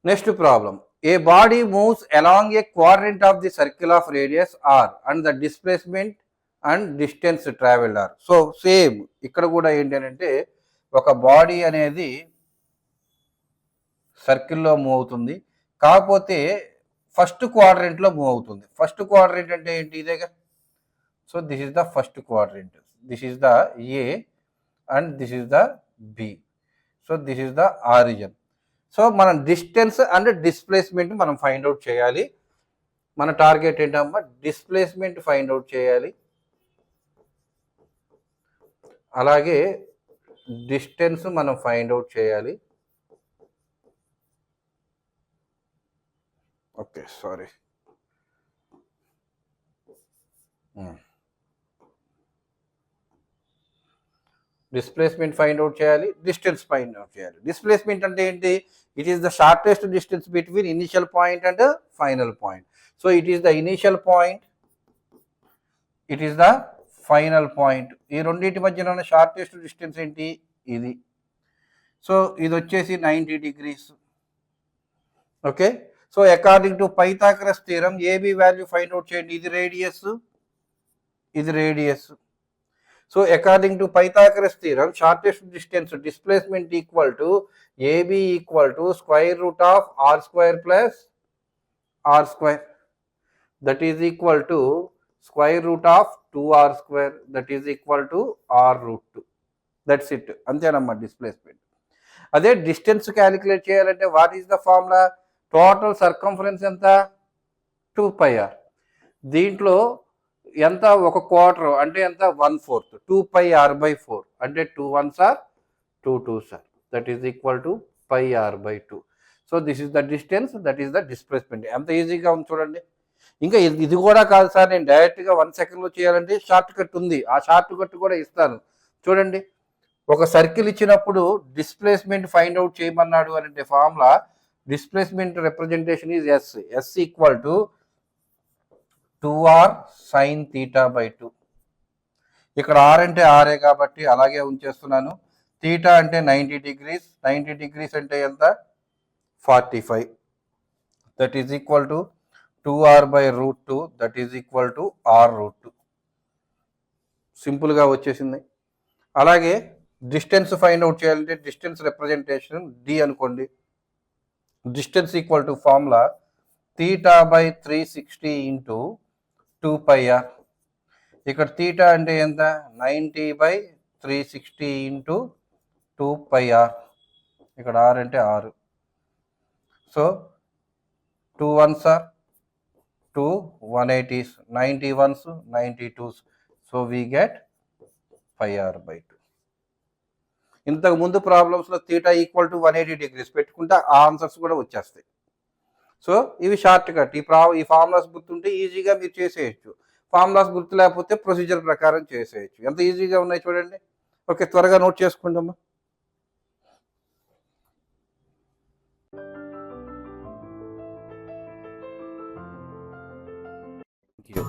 Next problem. A body moves along a quadrant of the circle of radius r and the displacement and distance traveled r. So same ఇక్కడ కూడా ఏంటి అంటే ఒక body అనేది సర్కిల్లో move అవుతుంది, కాకపోతే ఫస్ట్ క్వాడ్రెంట్లో మూవ్ అవుతుంది. ఫస్ట్ క్వాడ్రెంట్ అంటే ఏంటి? ఇదేగా. So this is the first quadrant, this is the A and this is the B. So this is the origin. సో మనం డిస్టెన్స్ అండ్ డిస్ప్లేస్మెంట్ మనం ఫైండ్ అవుట్ చేయాలి. మన టార్గెట్ ఏంటమ్మా? డిస్ప్లేస్మెంట్ ఫైండ్ అవుట్ చేయాలి, అలాగే డిస్టెన్స్ మనం ఫైండ్ అవుట్ చేయాలి. Okay, sorry. Displacement find out చేయాలి, డిస్టెన్స్ ఫైండ్ అవుట్ చేయాలి. డిస్ప్లేస్మెంట్ అంటే ఏంటి? It is the shortest distance between initial point and final point. So it is the initial point, it is the final point. ఈ రెండింటి మధ్యన ఉన్న shortest distance ఏంటి? ఇది. సో ఇది వచ్చేసి 90 degrees. Okay. So according to Pythagoras theorem AB value find out చేయండి. ఇది రేడియస్, ఇది radius. So according to Pythagoras theorem shortest distance displacement equal to AB equal to square root of r square plus r square, that is equal to square root of 2r square, that is equal to r root 2. That's it. అంతేనమ్మా displacement. అదే distance calculate చేయాలంటే what is the formula? Total circumference ఎంత? 2πr. దీంట్లో ఎంత? ఒక quarter అంటే ఎంత? 1/4. 2πr/4 అంటే 2 1s are 2 2s are, that is equal to πr/2. So this is the distance, that is the displacement. ఎంత ఈజీగా ఉంది చూడండి. ఇంకా ఇది కూడా కాదు సార్, నేను డైరెక్ట్గా 1 సెకండ్లో చేయాలంటే షార్ట్ కట్ ఉంది, ఆ షార్ట్ కట్ కూడా ఇస్తాను చూడండి. ఒక సర్కిల్ ఇచ్చినప్పుడు డిస్ప్లేస్మెంట్ ఫైండ్ అవుట్ చేయమన్నాడు అని అంటే formula displacement representation is S. S equal to 2r sin θ/2. ఇక్కడ ఆర్ అంటే ఆరే కాబట్టి అలాగే ఉంచేస్తున్నాను. థీటా అంటే 90 degrees. 90 degrees అంటే ఎంత? 45. That is equal to 2r/√2, that is equal to r√2. సింపుల్గా వచ్చేసింది. అలాగే డిస్టెన్స్ ఫైండ్ అవుట్ చేయాలంటే డిస్టెన్స్ రిప్రజెంటేషన్ డి అనుకోండి. Distance equal to formula θ/360 into 2πr. ఇక్కడ థీటా అంటే ఎంత? 90/360 ఇంటూ 2πr. ఇక్కడ r అంటే 6. So 2 1s are 2 180s, 90 1s 92s. So we get πr/2. ఇంతకు ముందు ప్రాబ్లమ్స్లో థీటా ఈక్వల్ టు 180 degrees పెట్టుకుంటే ఆ ఆన్సర్స్ కూడా వచ్చేస్తాయి. సో ఇవి షార్ట్ కట్. ఈ ఫార్ములాస్ గుర్తుంటే ఈజీగా మీరు చేసేయచ్చు. ఫార్ములాస్ గుర్తు లేకపోతే ప్రొసీజర్ ప్రకారం చేసేయచ్చు. ఎంత ఈజీగా ఉన్నాయి చూడండి. ఓకే, త్వరగా నోట్ చేసుకుందామా. Thank you.